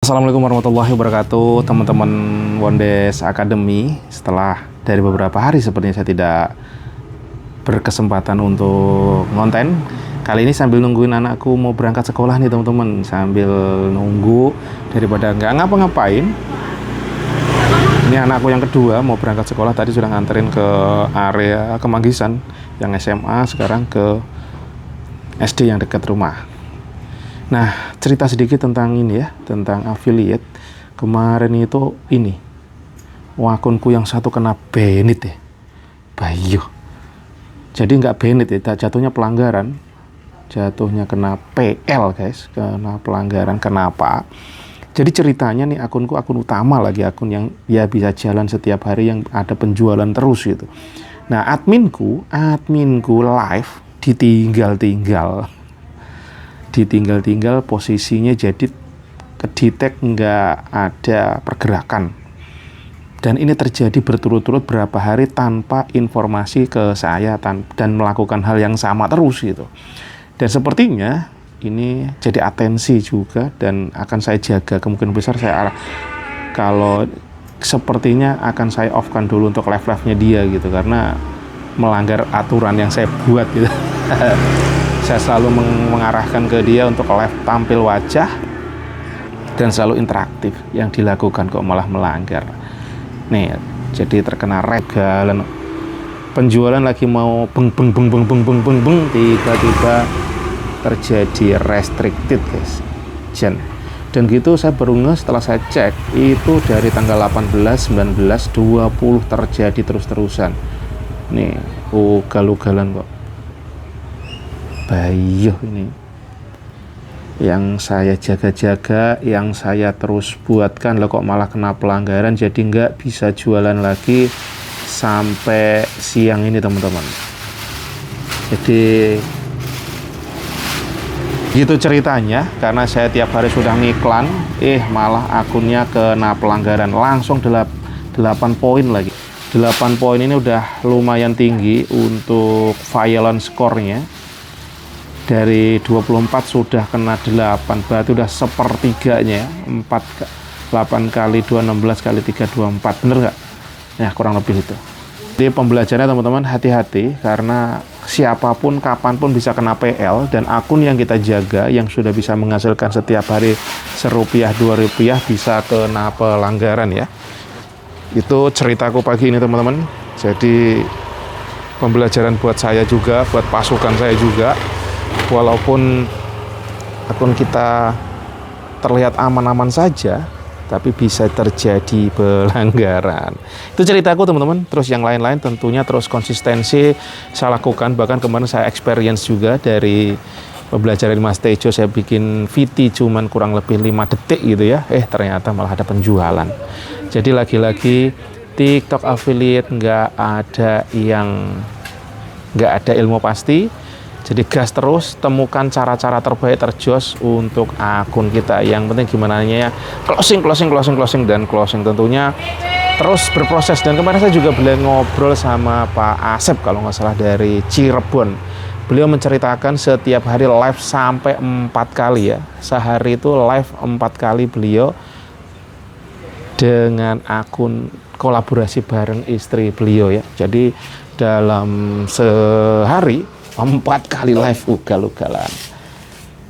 Assalamualaikum warahmatullahi wabarakatuh, teman-teman Wondes Academy. Setelah dari beberapa hari sepertinya saya tidak berkesempatan untuk ngonten. Kali ini sambil nungguin anakku mau berangkat sekolah nih teman-teman. Sambil nunggu daripada nggak ngapa-ngapain. Ini anakku yang kedua mau berangkat sekolah, tadi sudah nganterin ke area Kemanggisan. Yang SMA sekarang ke SD yang dekat rumah. Nah, cerita sedikit tentang ini ya, tentang affiliate. Kemarin itu akunku yang satu kena banned ya, Bayu. Jadi nggak banned ya, jatuhnya pelanggaran, jatuhnya kena PL guys, kena pelanggaran. Kenapa? Jadi ceritanya nih akunku akun utama lagi, akun yang ya bisa jalan setiap hari, yang ada penjualan terus gitu. Nah, adminku live ditinggal posisinya, jadi kedetek nggak ada pergerakan, dan ini terjadi berturut-turut berapa hari tanpa informasi ke saya dan melakukan hal yang sama terus gitu. Dan sepertinya ini jadi atensi juga, dan akan saya jaga. Kemungkinan besar kalau sepertinya akan saya off-kan dulu untuk live-nya dia gitu, karena melanggar aturan yang saya buat gitu. Saya selalu mengarahkan ke dia untuk live tampil wajah dan selalu interaktif. Yang dilakukan kok malah melanggar. Nih, jadi terkena regalan. Penjualan lagi mau beng, tiba-tiba terjadi restricted guys. Dan gitu saya baru setelah saya cek, itu dari tanggal 18, 19, 20 terjadi terus-terusan. Nih, ugal-ugalan kok. Bayu ini yang saya jaga-jaga, yang saya terus buatkan, loh kok malah kena pelanggaran. Jadi nggak bisa jualan lagi sampai siang ini teman-teman. Jadi gitu ceritanya, karena saya tiap hari sudah ngiklan, malah akunnya kena pelanggaran. Langsung 8 poin lagi. 8 poin ini udah lumayan tinggi untuk violence score-nya. Dari 24 sudah kena 8, berarti udah sepertiganya. 8 kali 2, 16 kali 3, 24, bener nggak? Ya kurang lebih itu. Jadi pembelajarannya teman-teman, hati-hati, karena siapapun kapanpun bisa kena PL, dan akun yang kita jaga yang sudah bisa menghasilkan setiap hari Rp1, Rp2 bisa kena pelanggaran ya. Itu ceritaku pagi ini teman-teman. Jadi pembelajaran buat saya juga, buat pasukan saya juga. Walaupun akun kita terlihat aman-aman saja, tapi bisa terjadi pelanggaran. Itu ceritaku teman-teman. Terus yang lain-lain tentunya terus konsistensi saya lakukan. Bahkan kemarin saya experience juga dari pembelajaran Mas Tejo. Saya bikin VT cuman kurang lebih 5 detik gitu ya. Ternyata malah ada penjualan. Jadi lagi-lagi TikTok affiliate nggak ada ilmu pasti. Jadi gas terus, temukan cara-cara terbaik terjos untuk akun kita. Yang penting gimana ya, closing tentunya terus berproses. Dan kemarin saya juga boleh ngobrol sama Pak Asep kalau nggak salah dari Cirebon. Beliau menceritakan setiap hari live sampai 4 kali ya. Sehari itu live 4 kali beliau dengan akun kolaborasi bareng istri beliau ya. Jadi dalam sehari 4 kali live ugal-ugalan.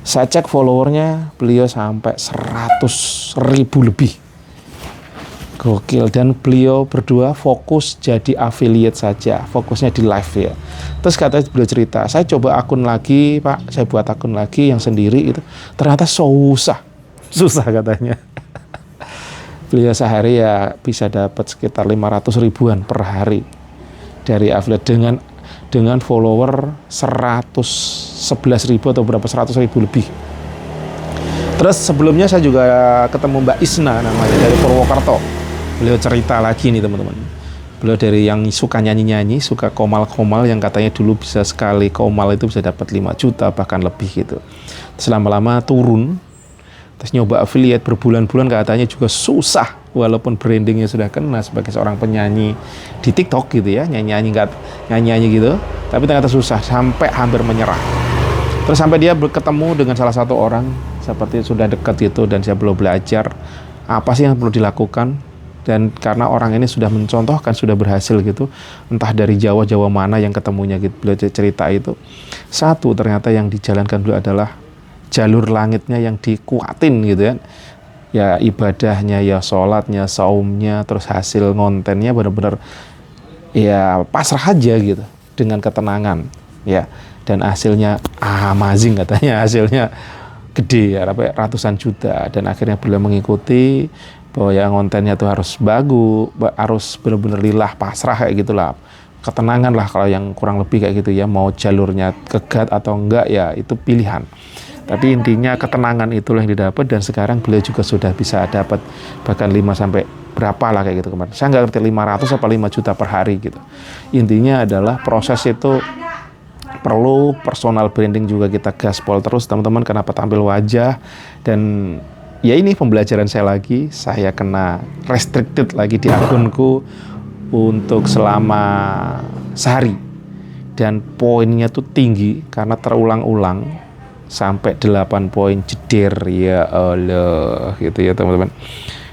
Saya cek followernya beliau sampai 100.000 lebih. Gokil. Dan beliau berdua fokus jadi affiliate saja, fokusnya di live ya. Terus katanya beliau cerita, saya coba akun lagi Pak, saya buat akun lagi yang sendiri itu, ternyata susah katanya. Beliau sehari ya bisa dapat sekitar 500 ribuan per hari dari affiliate dengan follower 111.000 atau berapa 100.000 lebih. Terus sebelumnya saya juga ketemu Mbak Isna namanya dari Purwokerto. Beliau cerita lagi nih teman-teman. Beliau dari yang suka nyanyi-nyanyi, suka komal-komal, yang katanya dulu bisa sekali komal itu bisa dapat 5 juta bahkan lebih gitu. Terus lama-lama turun. Terus nyoba affiliate berbulan-bulan katanya juga susah. Walaupun brandingnya sudah kena sebagai seorang penyanyi di TikTok gitu ya, nyanyi gitu, tapi ternyata susah sampai hampir menyerah. Terus sampai dia ketemu dengan salah satu orang seperti sudah dekat itu, dan saya belum belajar apa sih yang perlu dilakukan. Dan karena orang ini sudah mencontohkan, sudah berhasil gitu, entah dari Jawa mana yang ketemunya gitu, beliau cerita itu. Satu, ternyata yang dijalankan beliau adalah jalur langitnya yang dikuatin gitu kan. Ya ibadahnya, ya sholatnya, saumnya, terus hasil ngontennya benar-benar ya pasrah aja gitu, dengan ketenangan ya. Dan hasilnya amazing katanya, hasilnya gede ya, ratusan juta. Dan akhirnya beliau mengikuti bahwa yang kontennya tuh harus bagus, harus benar-benar lillah, pasrah kayak gitulah, ketenangan lah kalau yang kurang lebih kayak gitu ya. Mau jalurnya kegat atau enggak ya itu pilihan, tapi intinya ketenangan itulah yang didapat. Dan sekarang beliau juga sudah bisa dapat bahkan 5 sampai berapa lah kayak gitu kemarin, saya nggak ngerti 500 apa 5 juta per hari gitu. Intinya adalah proses itu perlu personal branding juga, kita gaspol terus teman-teman. Kenapa tampil wajah? Dan ya ini pembelajaran saya lagi, saya kena restricted lagi di akunku untuk selama sehari. Dan poinnya tuh tinggi karena terulang-ulang sampai 8 poin jeder, ya Allah gitu ya teman-teman.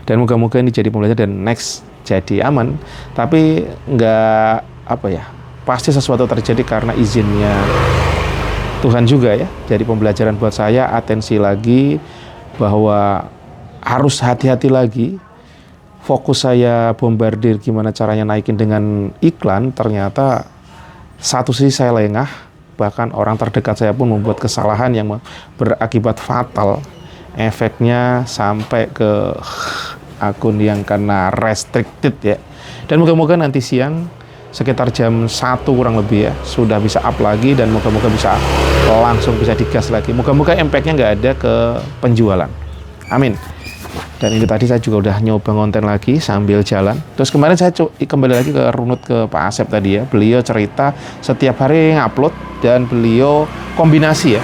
Dan moga-moga ini jadi pembelajaran dan next jadi aman. Tapi nggak apa ya, pasti sesuatu terjadi karena izinnya Tuhan juga ya. Jadi pembelajaran buat saya, atensi lagi, bahwa harus hati-hati lagi. Fokus saya bombardir gimana caranya naikin dengan iklan, ternyata satu sisi saya lengah, bahkan orang terdekat saya pun membuat kesalahan yang berakibat fatal. Efeknya sampai ke akun yang kena restricted ya. Dan moga-moga nanti siang sekitar jam 1 kurang lebih ya sudah bisa up lagi, dan moga-moga bisa langsung bisa digas lagi. Moga-moga impact-nya nggak ada ke penjualan. Amin. Dan ini tadi saya juga udah nyoba konten lagi sambil jalan. Terus kemarin saya kembali lagi ke runut ke Pak Asep tadi ya. Beliau cerita setiap hari ngupload, dan beliau kombinasi ya.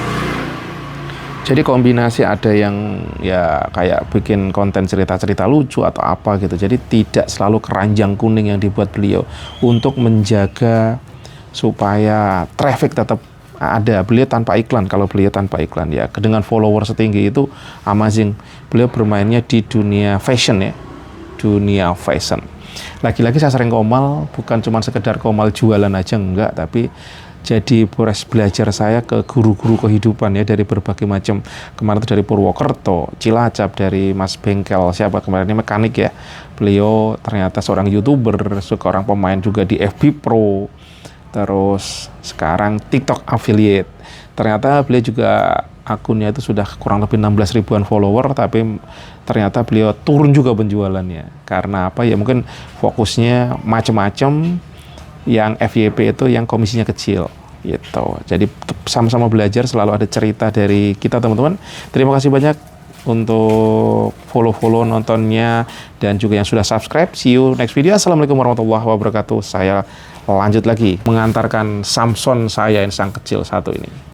Jadi kombinasi, ada yang ya kayak bikin konten cerita-cerita lucu atau apa gitu. Jadi tidak selalu keranjang kuning yang dibuat beliau, untuk menjaga supaya traffic tetap ada. Beliau tanpa iklan, kalau beliau tanpa iklan ya, dengan follower setinggi itu amazing. Beliau bermainnya di dunia fashion ya, dunia fashion. Lagi-lagi saya sering komal, bukan cuma sekedar komal jualan aja, enggak, tapi jadi proses belajar saya ke guru-guru kehidupan ya, dari berbagai macam. Kemarin itu dari Purwokerto, Cilacap, dari Mas Bengkel, siapa kemarin ini mekanik ya. Beliau ternyata seorang YouTuber, seorang pemain juga di FB Pro. Terus sekarang TikTok affiliate. Ternyata beliau juga akunnya itu sudah kurang lebih 16 ribuan follower, tapi ternyata beliau turun juga penjualannya. Karena apa ya, mungkin fokusnya macam-macam. Yang FYP itu yang komisinya kecil gitu. Jadi sama-sama belajar, selalu ada cerita dari kita teman-teman. Terima kasih banyak untuk follow nontonnya, dan juga yang sudah subscribe. See you next video. Assalamualaikum warahmatullahi wabarakatuh. Saya lanjut lagi mengantarkan Samson saya yang sang kecil satu ini.